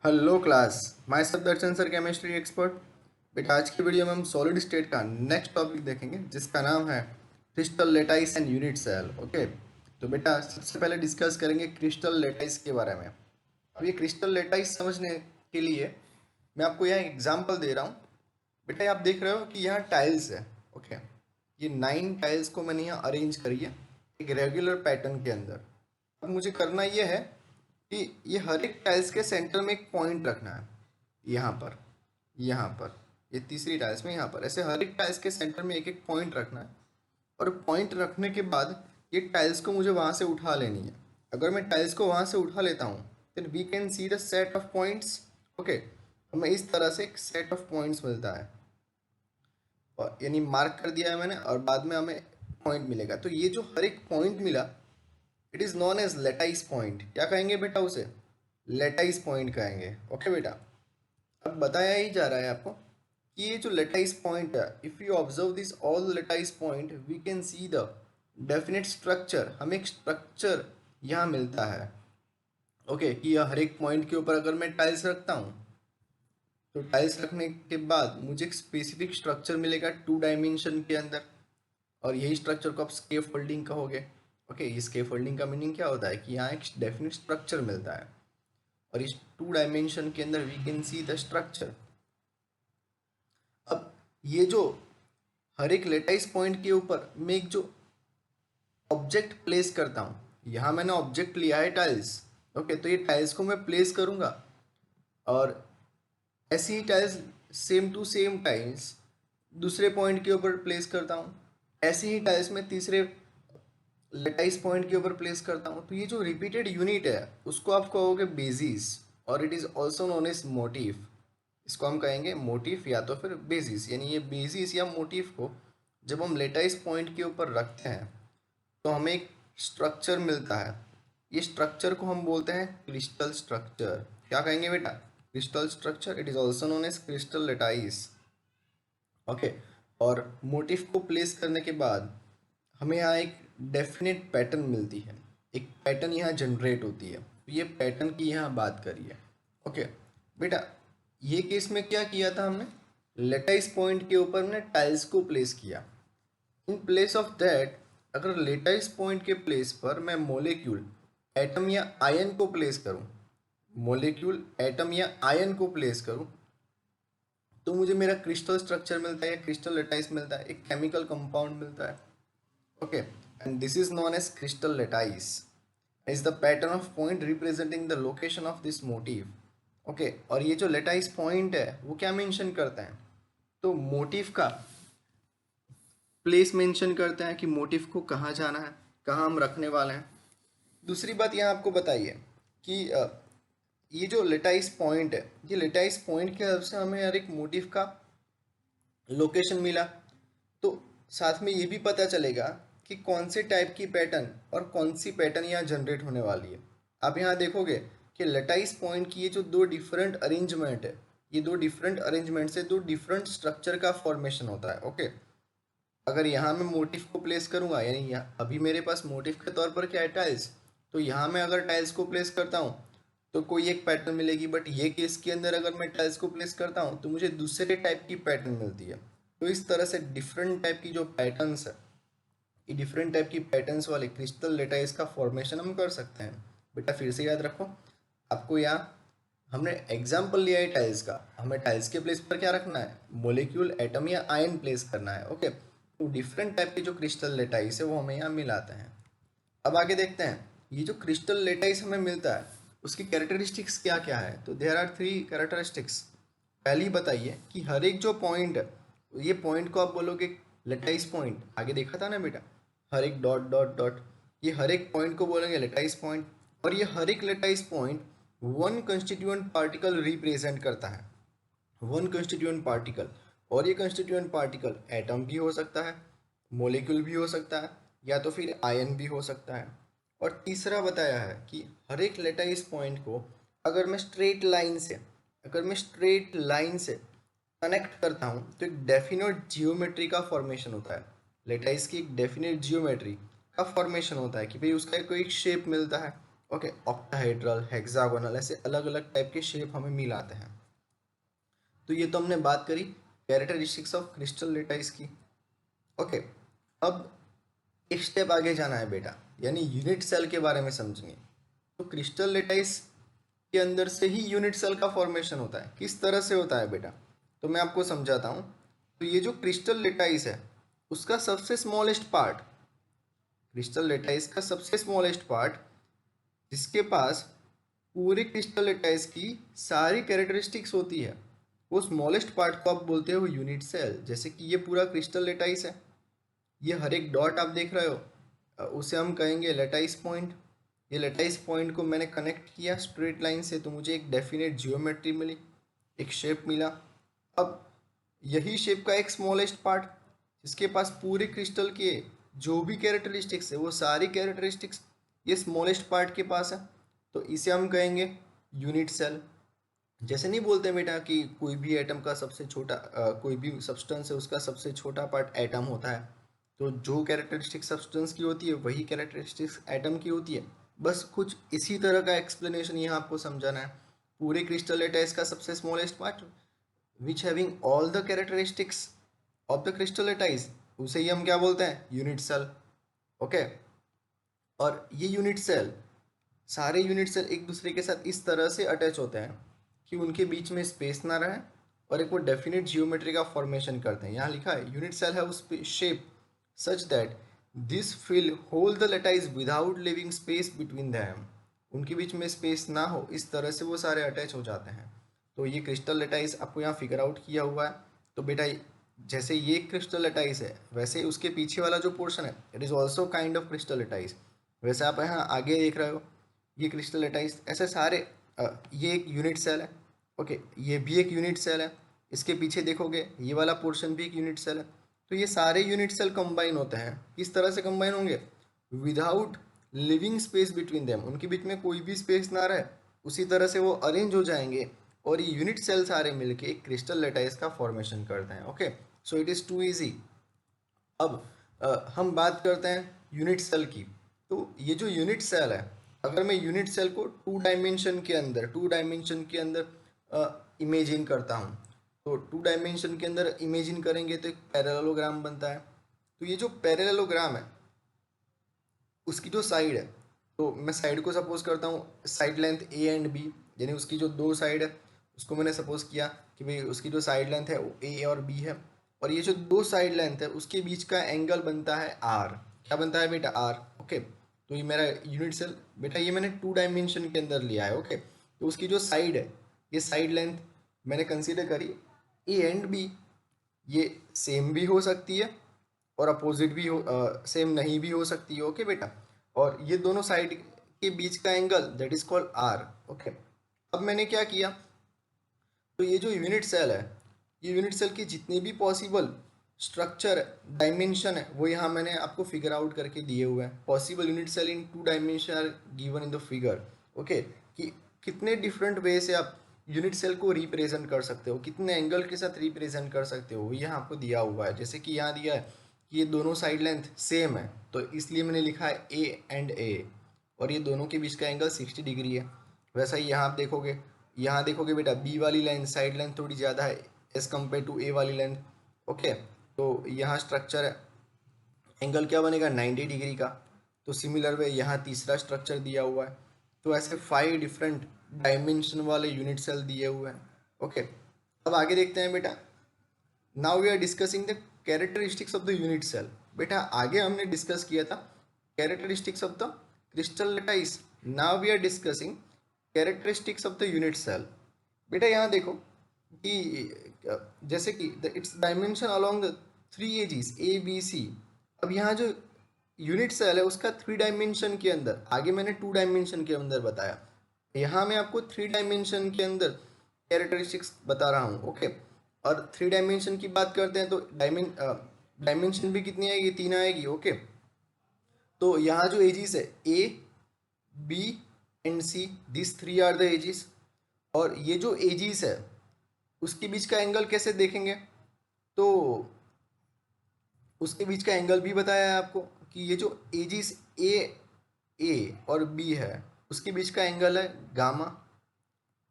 Hello class. My सब दर्शन sir, chemistry expert. बेटा आज की वीडियो में हम सॉलिड स्टेट का नेक्स्ट टॉपिक देखेंगे जिसका नाम है crystal lattice and unit cell. Okay, तो बेटा सबसे पहले डिस्कस करेंगे क्रिस्टल लेटाइस के बारे में। अब ये क्रिस्टल लेटाइस समझने के लिए मैं आपको यहाँ एग्जांपल दे रहा हूँ। बेटा आप देख रहे हो कि यहाँ टाइल्स है। ओके, ये 9 टाइल्स को मैंने यहाँ अरेंज करी है एक रेगुलर पैटर्न के अंदर। अब मुझे करना ये है कि ये हर एक टाइल्स के सेंटर में एक पॉइंट रखना है। यहाँ पर, यहाँ पर, ये तीसरी टाइल्स में यहाँ पर, ऐसे हर एक टाइल्स के सेंटर में एक एक पॉइंट रखना है। और पॉइंट रखने के बाद ये टाइल्स को मुझे वहाँ से उठा लेनी है। अगर मैं टाइल्स को वहाँ से उठा लेता हूँ then we can see the set of points. Okay, हमें इस तरह से एक सेट ऑफ पॉइंट्स मिलता है, और यानी मार्क कर दिया है मैंने, और बाद में हमें पॉइंट मिलेगा। तो ये जो हर एक पॉइंट मिला it is known as lattice point. क्या कहेंगे बेटा उसे? लेटाइस पॉइंट कहेंगे। ओके बेटा, अब बताया ही जा रहा है आपको कि ये जो लेटाइस पॉइंट है, if you observe this all lattice point we can see the definite structure. हमें एक स्ट्रक्चर यहाँ मिलता है। ओके, कि यह हर एक पॉइंट के ऊपर अगर मैं टाइल्स रखता हूँ तो टाइल्स रखने के बाद मुझे एक स्पेसिफिक स्ट्रक्चर मिलेगा 2 डायमेंशन के अंदर, और यही स्ट्रक्चर को आप स्केप फोल्डिंग कहोगे। ओके, ये स्केप फोल्डिंग का मीनिंग क्या होता है कि यहाँ एक डेफिनेट स्ट्रक्चर मिलता है, और इस 2 डायमेंशन के अंदर we can see the structure. अब ये जो हर एक लेटाइस पॉइंट के ऊपर मैं एक जो ऑब्जेक्ट प्लेस करता हूँ, यहाँ मैंने ऑब्जेक्ट लिया है टाइल्स। ओके, तो ये टाइल्स को मैं प्लेस करूँगा, और ऐसी ही tiles same to same tiles दूसरे पॉइंट के ऊपर प्लेस करता हूँ। ऐसी ही टाइल्स मैं तीसरे लेटाइस पॉइंट के ऊपर प्लेस करता हूँ। तो ये जो रिपीटेड यूनिट है उसको आप कहोगे बेसिस, और it is also known as motif. इसको हम कहेंगे मोटिफ या तो फिर बेसिस। यानी ये बेसिस या मोटिफ को जब हम लेटाइस पॉइंट के ऊपर रखते हैं तो हमें एक स्ट्रक्चर मिलता है। ये स्ट्रक्चर को हम बोलते हैं क्रिस्टल स्ट्रक्चर। क्या कहेंगे बेटा? Crystal structure. It is also known as crystal lattice. Okay, और मोटिफ को प्लेस करने के बाद हमें यहाँ एक डेफिनेट पैटर्न मिलती है, एक पैटर्न यहाँ जनरेट होती है। तो ये पैटर्न की यहाँ बात करिए। ओके बेटा, ये केस में क्या किया था हमने? लेटाइस पॉइंट के ऊपर हमने टाइल्स को प्लेस किया। इन प्लेस ऑफ दैट, अगर लेटाइस पॉइंट के प्लेस पर मैं मोलिक्यूल, एटम या आयन को प्लेस करूँ, मोलिक्यूल, एटम या आयन को प्लेस करूँ, तो मुझे मेरा क्रिस्टल स्ट्रक्चर मिलता है या क्रिस्टल लेटाइस मिलता है, एक केमिकल कंपाउंड मिलता है। Okay, and this is known as crystal lattice, is the pattern of point representing the location of this motif. Okay, और ये जो लेटाइस पॉइंट है वो क्या मेंशन करता है? तो मोटिव का प्लेस मेंशन करते हैं कि मोटिव को कहाँ जाना है, कहाँ हम रखने वाले हैं। दूसरी बात यहाँ आपको बताइए कि ये जो लेटाइस पॉइंट है, ये लेटाइस पॉइंट के हिसाब से हमें हर एक मोटिव का लोकेशन मिला, तो साथ में ये भी पता चलेगा कि कौन से टाइप की पैटर्न और कौन सी पैटर्न यहाँ जनरेट होने वाली है। आप यहाँ देखोगे कि लेटाइस पॉइंट की ये जो दो डिफरेंट अरेंजमेंट है, ये दो डिफरेंट अरेंजमेंट से दो डिफरेंट स्ट्रक्चर का फॉर्मेशन होता है। ओके, अगर यहाँ मैं मोटिव को प्लेस करूँगा, यानी यहाँ अभी मेरे पास मोटिव के तौर पर क्या है? टाइल्स। तो यहाँ मैं अगर टाइल्स को प्लेस करता हूँ तो कोई एक पैटर्न मिलेगी, बट ये केस के अंदर अगर मैं टाइल्स को प्लेस करता हूँ तो मुझे दूसरे टाइप की पैटर्न मिलती है। तो इस तरह से डिफरेंट टाइप की जो पैटर्न्स है, ये डिफरेंट टाइप की पैटर्न्स वाले क्रिस्टल लेटाइस का फॉर्मेशन हम कर सकते हैं। बेटा फिर से याद रखो, आपको यहाँ हमने एग्जाम्पल लिया है टाइल्स का, हमें टाइल्स के प्लेस पर क्या रखना है? मोलिक्यूल, एटम या आयन प्लेस करना है। ओके, तो डिफरेंट टाइप के जो क्रिस्टल लेटाइस है वो हमें यहाँ मिलाते हैं। अब आगे देखते हैं, ये जो क्रिस्टल लेटाइस हमें मिलता है उसकी कैरेक्टरिस्टिक्स क्या क्या है। तो देयर आर 3 कैरेक्टरिस्टिक्स। पहली बताइए कि हर एक जो पॉइंट है, ये पॉइंट को आप बोलोगे लेटाइस पॉइंट, आगे देखा था ना बेटा, हर एक डॉट डॉट डॉट, ये हर एक पॉइंट को बोलेंगे लेटाइस पॉइंट। और ये हर एक lattice point one constituent particle represent करता है, वन कंस्टिट्यूएंट पार्टिकल। और ये कंस्टिट्यूएंट पार्टिकल एटम भी हो सकता है, मोलिक्यूल भी हो सकता है, या तो फिर आयन भी हो सकता है। और तीसरा बताया है कि हर एक लेटाइस पॉइंट को अगर मैं स्ट्रेट लाइन से, अगर मैं स्ट्रेट लाइन से कनेक्ट करता हूँ तो एक डेफिनेट जियोमेट्री का फॉर्मेशन होता है। लेटाइस की एक डेफिनेट जियोमेट्री का फॉर्मेशन होता है कि भाई उसका कोई शेप मिलता है। ओके, ऑक्टाहेड्रल, हेक्सागोनल, ऐसे अलग अलग टाइप के शेप हमें मिल आते हैं। तो ये तो हमने बात करी कैरेक्टरिस्टिक्स ऑफ क्रिस्टल लेटाइस की। ओके, अब एक स्टेप आगे जाना है बेटा, यानी यूनिट सेल के बारे में समझेंगे। तो क्रिस्टल लेटाइस के अंदर से ही यूनिट सेल का फॉर्मेशन होता है। किस तरह से होता है बेटा, तो मैं आपको समझाता हूँ। तो ये जो क्रिस्टल लेटाइस है उसका सबसे स्मॉलेस्ट पार्ट, क्रिस्टल लेटाइस का सबसे स्मॉलेस्ट पार्ट जिसके पास पूरे क्रिस्टल लेटाइस की सारी कैरेक्टरिस्टिक्स होती है, वो स्मॉलेस्ट पार्ट को आप बोलते हो यूनिट सेल। जैसे कि ये पूरा क्रिस्टल लेटाइस है, ये हर एक डॉट आप देख रहे हो, उसे हम कहेंगे लेटाइस पॉइंट। ये लेटाइस पॉइंट को मैंने कनेक्ट किया स्ट्रेट लाइन से, तो मुझे एक डेफिनेट जियोमेट्री मिली, एक शेप मिला। अब यही शेप का एक स्मॉलेस्ट पार्ट जिसके पास पूरे क्रिस्टल के जो भी कैरेक्टरिस्टिक्स है वो सारी कैरेक्टरिस्टिक्स ये स्मॉलेस्ट पार्ट के पास है, तो इसे हम कहेंगे यूनिट सेल। जैसे नहीं बोलते बेटा कि कोई भी एटम का सबसे छोटा कोई भी सब्सटेंस है उसका सबसे छोटा पार्ट एटम होता है, तो जो कैरेक्टरिस्टिक सब्सटेंस की होती है वही कैरेक्टरिस्टिक्स एटम की होती है। बस कुछ इसी तरह का एक्सप्लेनेशन यहाँ आपको समझाना है। पूरे क्रिस्टल लेटाइस का सबसे smallest part which having all the characteristics of the crystal lattice, उसे ही हम क्या बोलते हैं, यूनिट सेल। ओके, और ये यूनिट सेल, सारे यूनिट सेल एक दूसरे के साथ इस तरह से अटैच होते हैं कि उनके बीच में स्पेस ना रहे और एक वो डेफिनेट जियोमेट्री का फॉर्मेशन करते हैं। यहाँ लिखा है यूनिट सेल है उस shape such that this fill whole the lattice without leaving space between them, उनके बीच में स्पेस ना हो, इस तरह से वो सारे अटैच हो जाते हैं। तो ये क्रिस्टल लेटाइस आपको यहाँ फिगर आउट किया हुआ है। तो बेटा जैसे ये क्रिस्टल लेटाइस है वैसे उसके पीछे वाला जो पोर्शन है it is also kind of crystal lattice. वैसे आप यहाँ आगे देख रहे हो ये क्रिस्टल लेटाइस, ऐसे सारे ये एक यूनिट सेल है। ओके, ये भी एक यूनिट सेल है, इसके पीछे देखोगे ये वाला पोर्शन भी एक यूनिट सेल है। तो ये सारे यूनिट सेल कंबाइन होते हैं, किस तरह से कंबाइन होंगे, without leaving space between them, उनके बीच में कोई भी स्पेस ना रहे, उसी तरह से वो अरेंज हो जाएंगे और ये यूनिट सेल सारे मिलके एक क्रिस्टल लेटाइस का फॉर्मेशन करते हैं। Okay, so it is too easy. अब हम बात करते हैं यूनिट सेल की। तो ये जो यूनिट सेल है, अगर मैं यूनिट सेल को टू डायमेंशन के अंदर इमेजिन करता हूँ, तो टू डायमेंशन के अंदर इमेजिन करेंगे तो एक पैरेललोग्राम बनता है। तो ये जो पैरेललोग्राम है उसकी जो साइड है, तो मैं साइड को सपोज करता हूँ side length A and B, यानी उसकी जो दो साइड है उसको मैंने सपोज किया कि भाई उसकी जो साइड लेंथ है वो ए और बी है, और ये जो दो साइड लेंथ है उसके बीच का एंगल बनता है आर। क्या बनता है बेटा, आर। ओके, तो ये मेरा यूनिट सेल बेटा ये मैंने टू डायमेंशन के अंदर लिया है। ओके, तो उसकी जो साइड है, ये साइड लेंथ मैंने कंसीडर करी ए एंड बी, ये सेम भी हो सकती है और अपोजिट भी हो, सेम नहीं भी हो सकती है। ओके बेटा, और ये दोनों साइड के बीच का angle that is called R. Okay, अब मैंने क्या किया, तो ये जो यूनिट सेल है, ये यूनिट सेल की जितनी भी पॉसिबल स्ट्रक्चर डायमेंशन है वो यहाँ मैंने आपको फिगर आउट करके दिए हुए हैं। Possible unit cell in two dimension are given in the figure. Okay, कि कितने डिफरेंट वे से आप यूनिट सेल को रिप्रेजेंट कर सकते हो, कितने एंगल के साथ रिप्रेजेंट कर सकते हो, ये आपको दिया हुआ है। जैसे कि यहाँ दिया है कि ये दोनों साइड लेंथ सेम है, तो इसलिए मैंने लिखा है ए एंड ए, और ये दोनों के बीच का एंगल 60 डिग्री है। वैसा ही यहाँ आप देखोगे, यहाँ देखोगे बेटा बी वाली लाइन साइड लेंथ थोड़ी ज़्यादा है एज़ कम्पेयर टू ए वाली लेंथ। ओके, तो यहाँ स्ट्रक्चर है, एंगल क्या बनेगा 90 डिग्री का। तो सिमिलर वे यहाँ तीसरा स्ट्रक्चर दिया हुआ है। तो ऐसे 5 डिफरेंट डायमेंशन वाले यूनिट सेल दिए हुए हैं। ओके, अब आगे देखते हैं बेटा। Now we are discussing the characteristics of the unit cell. बेटा आगे हमने डिस्कस किया था characteristics of the crystal lattice, now we are discussing characteristics of the unit cell. बेटा यहाँ देखो कि जैसे कि its dimension along the three axes A B C. अब यहाँ जो यूनिट सेल है उसका थ्री डायमेंशन के अंदर, आगे मैंने टू डायमेंशन के अंदर बताया, यहाँ मैं आपको थ्री डायमेंशन के अंदर कैरेक्टरिस्टिक्स बता रहा हूँ। ओके, और थ्री डायमेंशन की बात करते हैं तो डायमेंशन भी कितनी आएगी, 3 आएगी। ओके, तो यहाँ जो एजिस है A B and C, this three are the axes, और ये जो एजिस है उसके बीच का एंगल कैसे देखेंगे, तो उसके बीच का एंगल भी बताया है आपको कि ये जो एजिस ए ए और बी है उसके बीच का एंगल है गामा,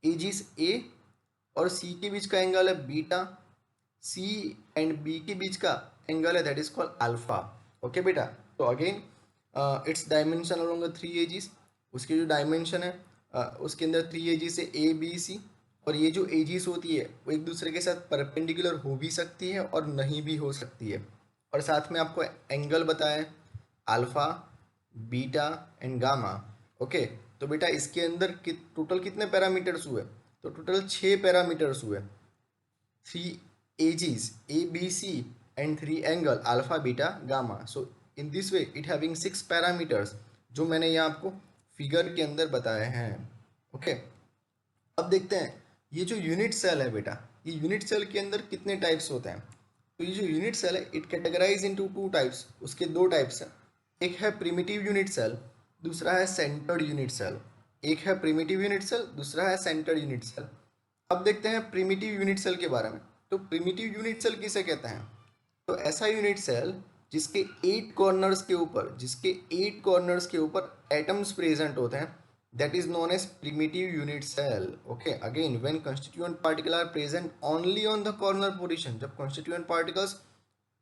एजिस ए और सी के बीच का एंगल है बीटा, सी एंड बी के बीच का एंगल है that is called alpha. Okay बेटा, तो again its dimension along 3 axes, उसकी जो डायमेंशन है उसके अंदर 3 एजिस है ए बी सी, और ये जो एजिस होती है वो एक दूसरे के साथ परपेंडिकुलर हो भी सकती है और नहीं भी हो सकती है। और साथ में आपको एंगल बताया है alpha, beta and gamma. Okay, तो बेटा इसके अंदर टोटल कितने पैरामीटर्स हुए? तो टोटल 6 पैरामीटर्स हुए, 3 edges A, B, C and 3 angle alpha, beta, gamma. So in this way it having 6 parameters जो मैंने यहाँ आपको फिगर के अंदर बताए हैं। ओके, अब देखते हैं ये जो यूनिट सेल है बेटा, ये यूनिट सेल के अंदर कितने टाइप्स होते हैं। तो ये जो यूनिट सेल है इट कैटेगराइज इनटू 2 टाइप्स, उसके 2 टाइप्स हैं। एक है प्रिमिटिव यूनिट सेल, दूसरा है सेंटर्ड यूनिट सेल। एक है प्रिमिटिव यूनिट सेल, दूसरा है सेंटर्ड यूनिट सेल। अब देखते हैं प्रिमिटिव यूनिट सेल के बारे में। तो प्रिमिटिव यूनिट सेल किसे कहते हैं? तो ऐसा यूनिट सेल जिसके 8 कॉर्नर्स के ऊपर, एटम्स प्रेजेंट होते हैं, that is known as primitive unit cell. Okay, again when constituent particle are present only on the corner position, जब constituent particles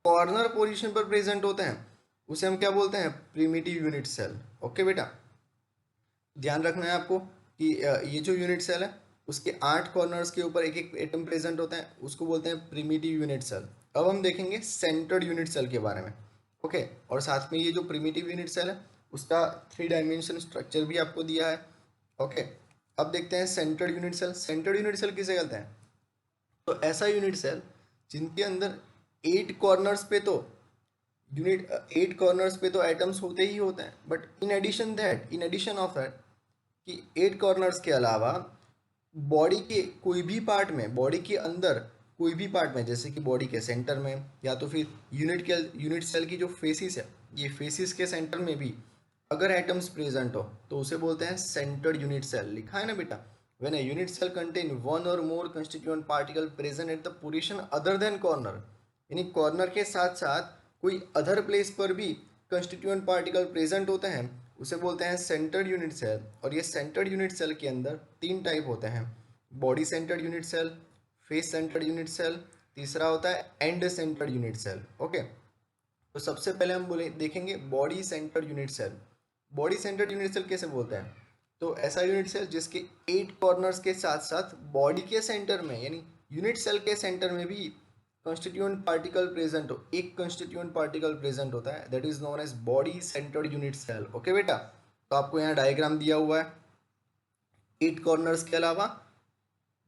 कॉर्नर पोजीशन पर प्रेजेंट होते हैं उसे हम क्या बोलते हैं? Primitive unit cell. ओके बेटा, ध्यान रखना है आपको कि ये जो यूनिट सेल है उसके 8 कॉर्नर्स के ऊपर एक एक एटम प्रेजेंट होता है, उसको बोलते हैं प्रिमिटिव यूनिट सेल। अब हम देखेंगे सेंटर्ड यूनिट सेल के बारे में। ओके, और साथ में ये जो प्रिमिटिव यूनिट सेल है उसका 3 डायमेंशन स्ट्रक्चर भी आपको दिया है। ओके, अब देखते हैं centred unit cell. Centred unit cell किसे कहते हैं? तो ऐसा यूनिट सेल जिनके अंदर 8 कॉर्नर्स पे तो 8 कॉर्नर्स पे तो एटम्स होते ही होते हैं, but in addition of that कि 8 कॉर्नर्स के अलावा बॉडी के कोई भी पार्ट में, बॉडी के अंदर कोई भी पार्ट में, जैसे कि बॉडी के सेंटर में या तो फिर यूनिट सेल की जो फेसिस है, ये फेसिस के सेंटर में भी अगर एटम्स प्रेजेंट हो तो उसे बोलते हैं सेंटर्ड यूनिट सेल। लिखा है ना बेटा, when a unit cell contain one or more constituent particle present at the position other than corner, यानी कॉर्नर के साथ साथ कोई अदर प्लेस पर भी कंस्टिट्यूएंट पार्टिकल प्रेजेंट होते हैं, उसे बोलते हैं सेंटर्ड यूनिट सेल। और ये सेंटर्ड यूनिट सेल के अंदर 3 टाइप होते हैं, body centred unit cell, face centred unit cell, तीसरा होता है end centred unit cell. Okay, तो सबसे पहले हम देखेंगे body centred unit cell. Body centred unit cell कैसे बोलते हैं? तो ऐसा यूनिट सेल जिसके 8 कॉर्नर्स के साथ साथ बॉडी के सेंटर में, यानी यूनिट सेल के सेंटर में भी कंस्टिट्यूएंट पार्टिकल प्रेजेंट हो, एक कंस्टिट्यूएंट पार्टिकल प्रेजेंट होता है, that is known as body centred unit cell. Okay बेटा, तो आपको यहाँ डायग्राम दिया हुआ है, 8 कॉर्नर्स के अलावा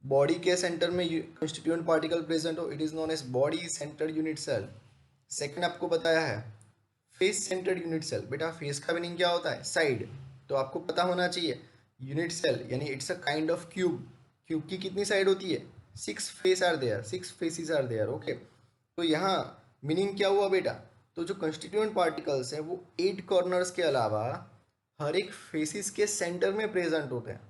बॉडी के सेंटर में कंस्टिट्यूएंट पार्टिकल प्रेजेंट हो, it is known as body centred unit cell. Second आपको बताया है फेस सेंटर्ड यूनिट सेल। बेटा फेस का मीनिंग क्या होता है? साइड। तो आपको पता होना चाहिए यूनिट सेल यानी it's a kind of cube. Cube की कितनी साइड होती है? 6 face are there, 6 faces are there. Okay, तो यहाँ मीनिंग क्या हुआ बेटा? तो जो कंस्टिट्यूएंट पार्टिकल्स हैं वो 8 कॉर्नर्स के अलावा हर एक फेसिस के सेंटर में प्रेजेंट होते हैं।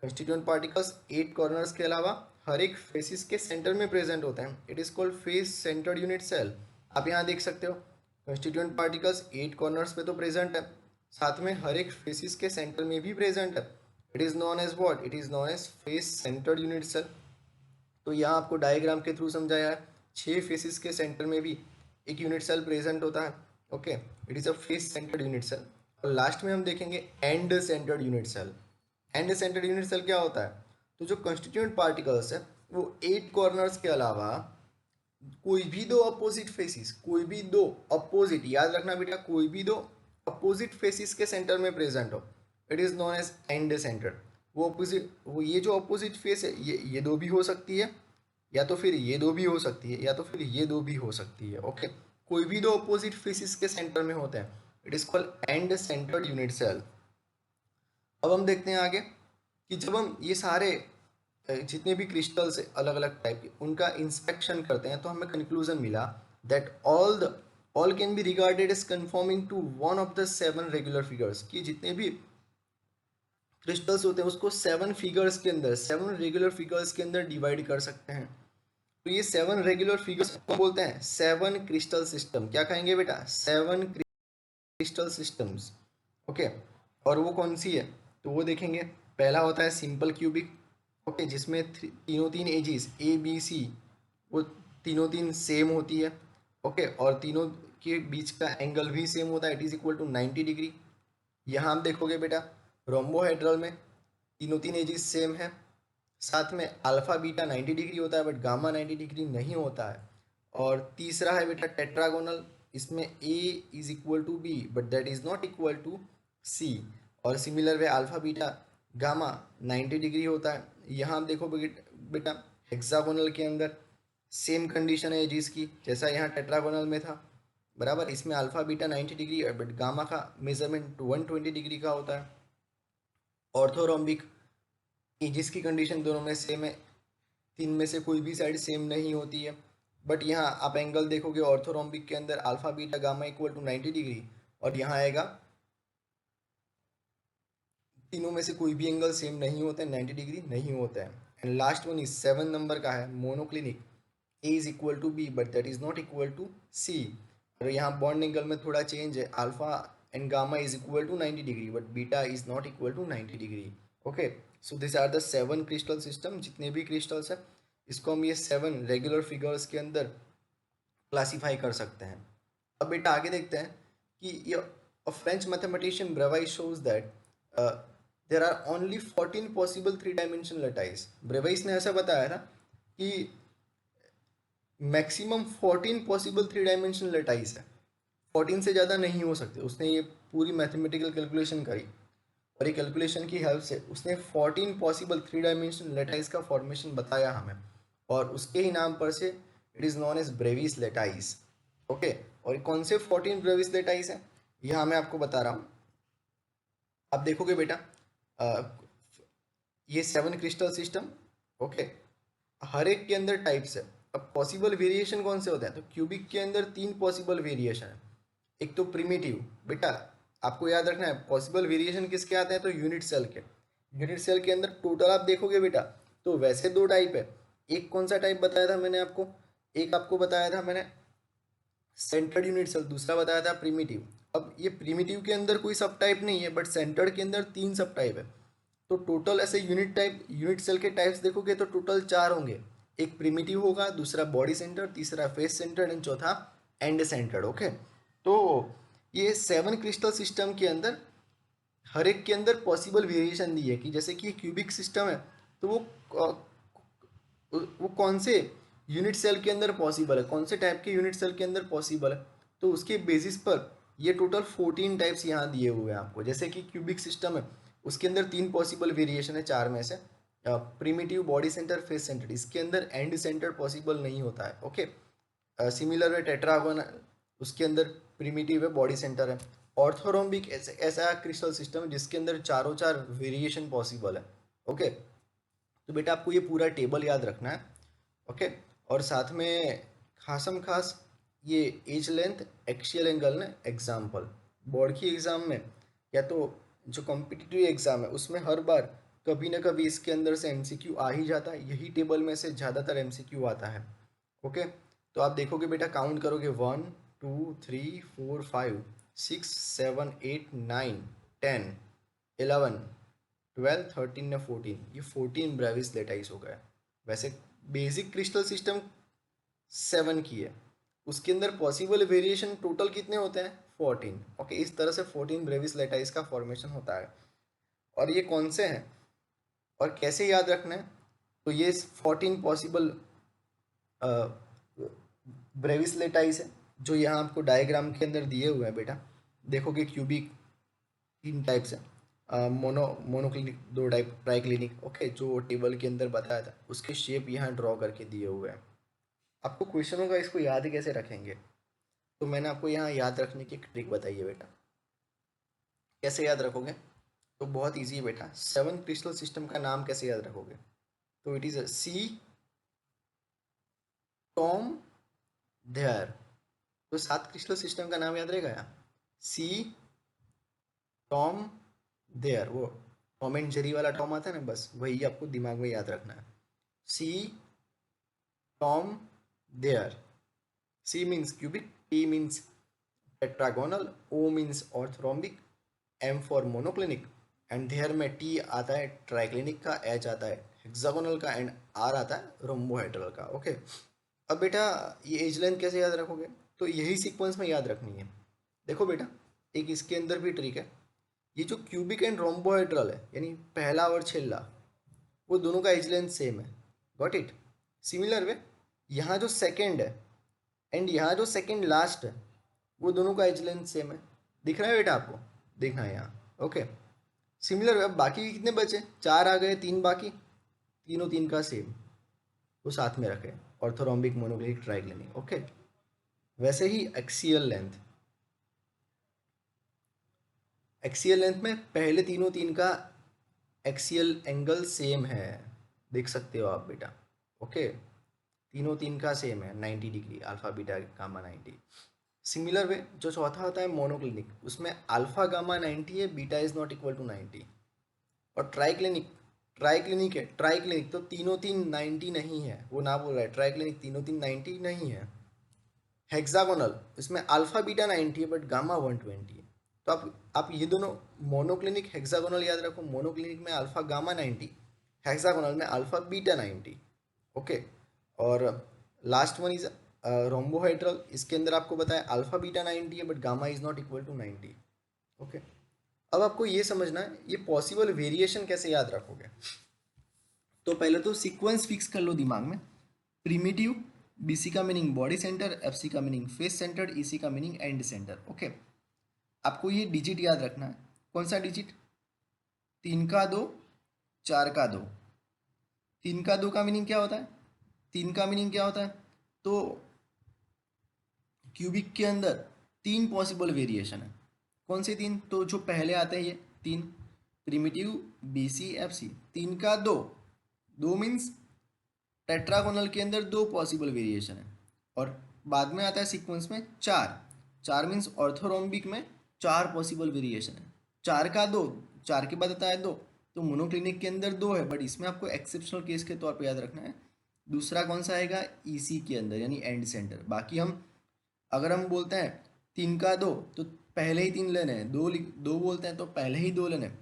कंस्टिट्यूएंट पार्टिकल्स 8 कॉर्नर्स के अलावा हर एक फेसिस के सेंटर में प्रेजेंट होते हैं, it is called face centred unit cell. आप यहाँ देख सकते हो कंस्टिट्यूएंट पार्टिकल्स 8 कॉर्नर्स पे तो प्रेजेंट है, साथ में हर एक फेसिस के सेंटर में भी प्रेजेंट है, it is known as what? It is known as face centred unit cell. तो यहाँ आपको डायग्राम के थ्रू समझाया है, 6 फेसिस के सेंटर में भी एक यूनिट सेल प्रेजेंट होता है। Okay, it is a face centred unit cell. और लास्ट में हम देखेंगे end centred unit cell. End centred unit cell क्या होता है? तो जो कंस्टिट्यूएंट पार्टिकल्स है वो 8 कॉर्नर्स के अलावा कोई भी दो अपोजिट फेसिस, कोई भी दो अपोजिट, याद रखना बेटा, कोई भी दो अपोजिट फेसिस के सेंटर में प्रेजेंट हो, it is known as end centred. वो अपोजिट, वो ये जो अपोजिट फेस है ये दो भी हो सकती है, या तो फिर ये दो भी हो सकती है, या तो फिर ये दो भी हो सकती है। ओके, कोई भी दो अपोजिट फेसिस के सेंटर में होते हैं, it is called end centred unit cell. अब हम देखते हैं आगे कि जब हम ये सारे जितने भी क्रिस्टल्स है अलग अलग टाइप के उनका इंस्पेक्शन करते हैं तो हमें कंक्लूजन मिला that all can be regarded as conforming to one of the 7 regular figures, कि जितने भी क्रिस्टल्स होते हैं उसको 7 फिगर्स के अंदर, 7 रेगुलर फिगर्स के अंदर डिवाइड कर सकते हैं। तो ये 7 रेगुलर फिगर्स को बोलते हैं 7 क्रिस्टल सिस्टम। क्या कहेंगे बेटा? 7 क्रिस्टल सिस्टम्स। ओके, और वो कौन सी है? तो वो देखेंगे। पहला होता है सिंपल क्यूबिक, ओके, जिसमें तीनों तीन एजिस ए बी सी वो तीनों तीन सेम होती है, ओके, और तीनों के बीच का एंगल भी सेम होता है, it is equal to 90 degree. यहाँ आप देखोगे बेटा रोम्बोहेड्रल में तीनों तीन एजिस सेम है, साथ में अल्फा बीटा 90 डिग्री होता है बट गामा 90 डिग्री नहीं होता है। और तीसरा है बेटा टेट्रागोनल, इसमें A is equal to B but that is not equal to C. और similar way alpha beta gamma 90 degree होता है। यहाँ आप देखो बेटा हेक्सागोनल के अंदर सेम कंडीशन है एजिस की, जैसा यहाँ टेट्रागोनल में था, बराबर। इसमें alpha beta 90 degree but gamma का मेजरमेंट 120 डिग्री का होता है। ऑर्थोरोम्बिक एजिस की कंडीशन दोनों में सेम है, तीन में से कोई भी साइड सेम नहीं होती है। बट यहाँ आप एंगल देखोगे ऑर्थोरोम्बिक के अंदर alpha beta gamma equal to 90 degree, और यहाँ आएगा तीनों में से कोई भी एंगल सेम नहीं होता है, 90 डिग्री नहीं होता है। And last one is 7 number का है monoclinic, A is equal to B but that is not equal to C. और यहाँ बॉन्ड एंगल में थोड़ा चेंज है, alpha and gamma is equal to 90 degree but beta is not equal to 90 degree. Okay, so this are the 7 crystal system. जितने भी crystals है इसको हम ये 7 रेगुलर फिगर्स के अंदर क्लासीफाई कर सकते हैं। अब बेटा आगे देखते हैं कि ये French mathematician Bravais shows that there are only 14 possible 3 dimension lattice. Bravais ने ऐसा बताया था कि मैक्सिमम 14 पॉसिबल 3 डायमेंशन लटाइज है, 14 से ज़्यादा नहीं हो सकते। उसने ये पूरी मैथमेटिकल कैलकुलेशन करी और ये कैलकुलेशन की हेल्प से उसने 14 पॉसिबल 3 डायमेंशन लेटाइज का फॉर्मेशन बताया हमें, और उसके ही नाम पर से it is known as Bravais lattice. Okay, और कौन से 14 ब्रेविस लेटाइज हैं यहाँ मैं आपको बता रहा हूँ। आप देखोगे बेटा ये 7 क्रिस्टल सिस्टम, ओके, हर एक के अंदर टाइप्स है। अब पॉसिबल वेरिएशन कौन से होते हैं, तो क्यूबिक के अंदर 3 पॉसिबल वेरिएशन है। एक तो प्रिमिटिव, बेटा आपको याद रखना है पॉसिबल वेरिएशन किसके आते हैं, तो यूनिट सेल के। यूनिट सेल के अंदर टोटल आप देखोगे बेटा तो वैसे 2 टाइप है। एक कौन सा टाइप बताया था मैंने आपको, एक आपको बताया था मैंने सेंटर्ड यूनिट सेल, दूसरा बताया था प्रिमिटिव। अब ये प्रिमिटिव के अंदर कोई सब टाइप नहीं है बट सेंटर्ड के अंदर 3 सब टाइप है। तो टोटल ऐसे यूनिट सेल के टाइप्स देखोगे तो टोटल 4 होंगे। एक प्रिमिटिव होगा, दूसरा बॉडी सेंटर, तीसरा फेस सेंटर्ड एंड चौथा एंड सेंटर्ड। ओके, तो ये 7 क्रिस्टल सिस्टम के अंदर हर एक के अंदर पॉसिबल वेरिएशन दी है कि जैसे कि क्यूबिक सिस्टम है तो वो कौन से यूनिट सेल के अंदर पॉसिबल है, कौन से टाइप के यूनिट सेल के अंदर पॉसिबल है, तो उसके बेसिस पर ये टोटल 14 टाइप्स यहाँ दिए हुए हैं आपको। जैसे कि क्यूबिक सिस्टम है उसके अंदर 3 पॉसिबल वेरिएशन है 4 में से, primitive, body centre, face centre, इसके अंदर एंड सेंटर पॉसिबल नहीं होता है। ओके, सिमिलर है टेट्रागोन, उसके अंदर प्रिमिटिव है, बॉडी सेंटर है। ऑर्थोरोम्बिक ऐसा क्रिस्टल सिस्टम है जिसके अंदर चारों चार वेरिएशन पॉसिबल है। ओके, तो बेटा आपको ये पूरा टेबल याद रखना है। ओके, और साथ में खासम खास ये एज लेंथ, एक्शियल एंगल ने एग्जाम्पल बोर्ड की एग्ज़ाम में या तो जो कॉम्पिटिटिव एग्ज़ाम है उसमें हर बार कभी ना कभी इसके अंदर से एमसीक्यू आ ही जाता है। यही टेबल में से ज़्यादातर एमसीक्यू आता है। ओके, तो आप देखोगे बेटा काउंट करोगे 1 2 3 4 5 6 7 8 9 10 11 12 13 या 14, ये 14 ब्रेविस लेटाइस हो गया। वैसे बेसिक क्रिस्टल सिस्टम 7 की है, उसके अंदर पॉसिबल वेरिएशन टोटल कितने होते हैं 14। ओके, इस तरह से 14 ब्रेविस लेटाइस का फॉर्मेशन होता है। और ये कौन से हैं और कैसे याद रखना है, तो ये 14 पॉसिबल ब्रेविस लेटाइस है जो यहाँ आपको डायग्राम के अंदर दिए हुए हैं बेटा। देखोगे क्यूबिक 3 टाइप्स है, मोनोक्लिनिक 2 टाइप, ट्राइक्लिनिक। ओके, जो टेबल के अंदर बताया था उसके शेप यहाँ ड्रॉ करके दिए हुए हैं। आपको क्वेश्चन होगा इसको याद कैसे रखेंगे, तो मैंने आपको यहाँ याद रखने की एक ट्रिक बताई है बेटा। कैसे याद रखोगे, तो बहुत ईजी है बेटा। 7 क्रिस्टल सिस्टम का नाम कैसे याद रखोगे, तो it is see Tom there. तो 7 क्रिस्टल सिस्टम का नाम याद रहेगा यहाँ, सी टॉम देयर, वो टॉम एंड जेरी वाला टॉम आता है ना, बस वही आपको दिमाग में याद रखना है। C Tom there, C means cubic, T means tetragonal, O means orthorhombic, M for monoclinic and there में टी आता है ट्राइक्लिनिक का, एच आता है हेक्सागोनल का एंड आर आता है रोम्बोहेड्रल का। ओके, अब बेटा ये एज लेंथ कैसे याद रखोगे? तो यही सीक्वेंस में याद रखनी है। देखो बेटा, एक इसके अंदर भी ट्रिक है। ये जो क्यूबिक एंड रोम्बोहेड्रल है, यानी पहला और छेला, वो दोनों का एज लेंथ सेम है। Got it? सिमिलर वे यहाँ जो सेकेंड है एंड यहाँ जो सेकेंड लास्ट है, वो दोनों का एज लेंथ सेम है। दिख रहा है बेटा आपको? दिखना है यहाँ। Okay, similar way. अब बाकी कितने बचे? 4 आ गए, 3 बाकी, तीनों तीन का सेम, वो साथ में रखे, ऑर्थोरोम्बिक, मोनोक्लिनिक, ट्राइक्लिनिक। ओके, वैसे ही एक्सियल लेंथ, एक्सियल लेंथ में पहले तीनों तीन का एक्सियल एंगल सेम है, देख सकते हो आप बेटा। ओके, तीनों तीन का सेम है 90 degree, alpha beta gamma 90। Similar way जो चौथा होता है मोनोक्लिनिक, उसमें अल्फा गामा 90 है, beta is not equal to 90। और ट्राइक्लिनिक, ट्राइक्लिनिक है, ट्राइक्लिनिक तो तीनों तीन 90 नहीं है, वो ना बोल रहा है, ट्राइक्लिनिक तीनों तीन 90 नहीं है। हेक्सागोनल, इसमें अल्फा बीटा 90 है बट गामा 120 है। तो आप ये दोनों मोनोक्लिनिक हेक्सागोनल याद रखो। मोनोक्लिनिक में अल्फा गामा 90, हेक्सागोनल में अल्फा बीटा 90। ओके, और लास्ट वन इज रोम्बोहाइड्रल, इसके अंदर आपको बताया अल्फा बीटा 90 है but gamma is not equal to 90। Okay, अब आपको ये समझना है ये पॉसिबल वेरिएशन कैसे याद रखोगे। तो पहले तो सीक्वेंस फिक्स कर लो दिमाग में। प्रीमिटिव, बीसी का मीनिंग बॉडी सेंटर, एफसी का मीनिंग फेस सेंटर, ईसी का मीनिंग एंड सेंटर। ओके, आपको ये डिजिट याद रखना है। कौन सा डिजिट? 3 का 2, 4 का 2। 3 का 2 का मीनिंग क्या होता है? 3 का मीनिंग क्या होता है? तो क्यूबिक के अंदर 3 पॉसिबल वेरिएशन है। कौन से 3? तो जो पहले आते हैं ये 3, प्रीमिटिव, बीसी, एफसी। 3 का 2, 2 मीन्स टेट्रागोनल के अंदर 2 पॉसिबल वेरिएशन है। और बाद में आता है सीक्वेंस में 4, 4 मीन्स ऑर्थोरोम्बिक में 4 पॉसिबल वेरिएशन है। 4 का 2, 4 के बाद आता है 2, तो मोनोक्लिनिक के अंदर 2 है, बट इसमें आपको एक्सेप्शनल केस के तौर पे याद रखना है। दूसरा कौन सा आएगा? ईसी के अंदर, यानी एंड सेंटर। बाकी हम अगर हम बोलते हैं 3 का 2, तो पहले ही 3 लेने हैं। 2 बोलते हैं तो पहले ही 2 लेने हैं।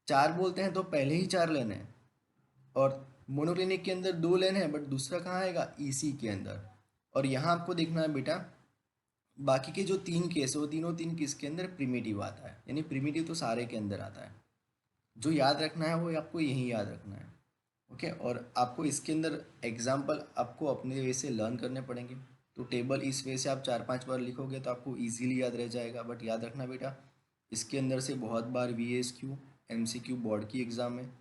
4 बोलते हैं तो पहले ही 4 लेने हैं। और मोनोक्लिनिक के अंदर 2 लेने हैं, बट दूसरा कहाँ आएगा? ईसी के अंदर। और यहाँ आपको देखना है बेटा, बाकी के जो 3 केस है वो तीनों 3 किसके अंदर? प्रीमिटिव आता है, यानी प्रीमिटिव तो सारे के अंदर आता है। जो याद रखना है वो आपको यही याद रखना है। ओके, और आपको इसके अंदर एग्जाम्पल आपको अपने वे से लर्न करने पड़ेंगे। तो टेबल इस वे से आप 4-5 बार लिखोगे तो आपको इजीली याद रह जाएगा। बट याद रखना बेटा, इसके अंदर से बहुत बार VASQ, MCQ बोर्ड की एग्ज़ाम में,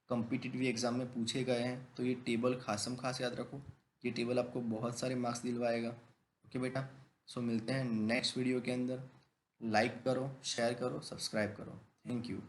कॉम्पिटिटिव एग्ज़ाम में पूछे गए हैं। तो ये टेबल खासम खास याद रखो, ये टेबल आपको बहुत सारे मार्क्स दिलवाएगा। ओके बेटा, सो मिलते हैं नेक्स्ट वीडियो के अंदर। लाइक करो, शेयर करो, सब्सक्राइब करो। Thank you.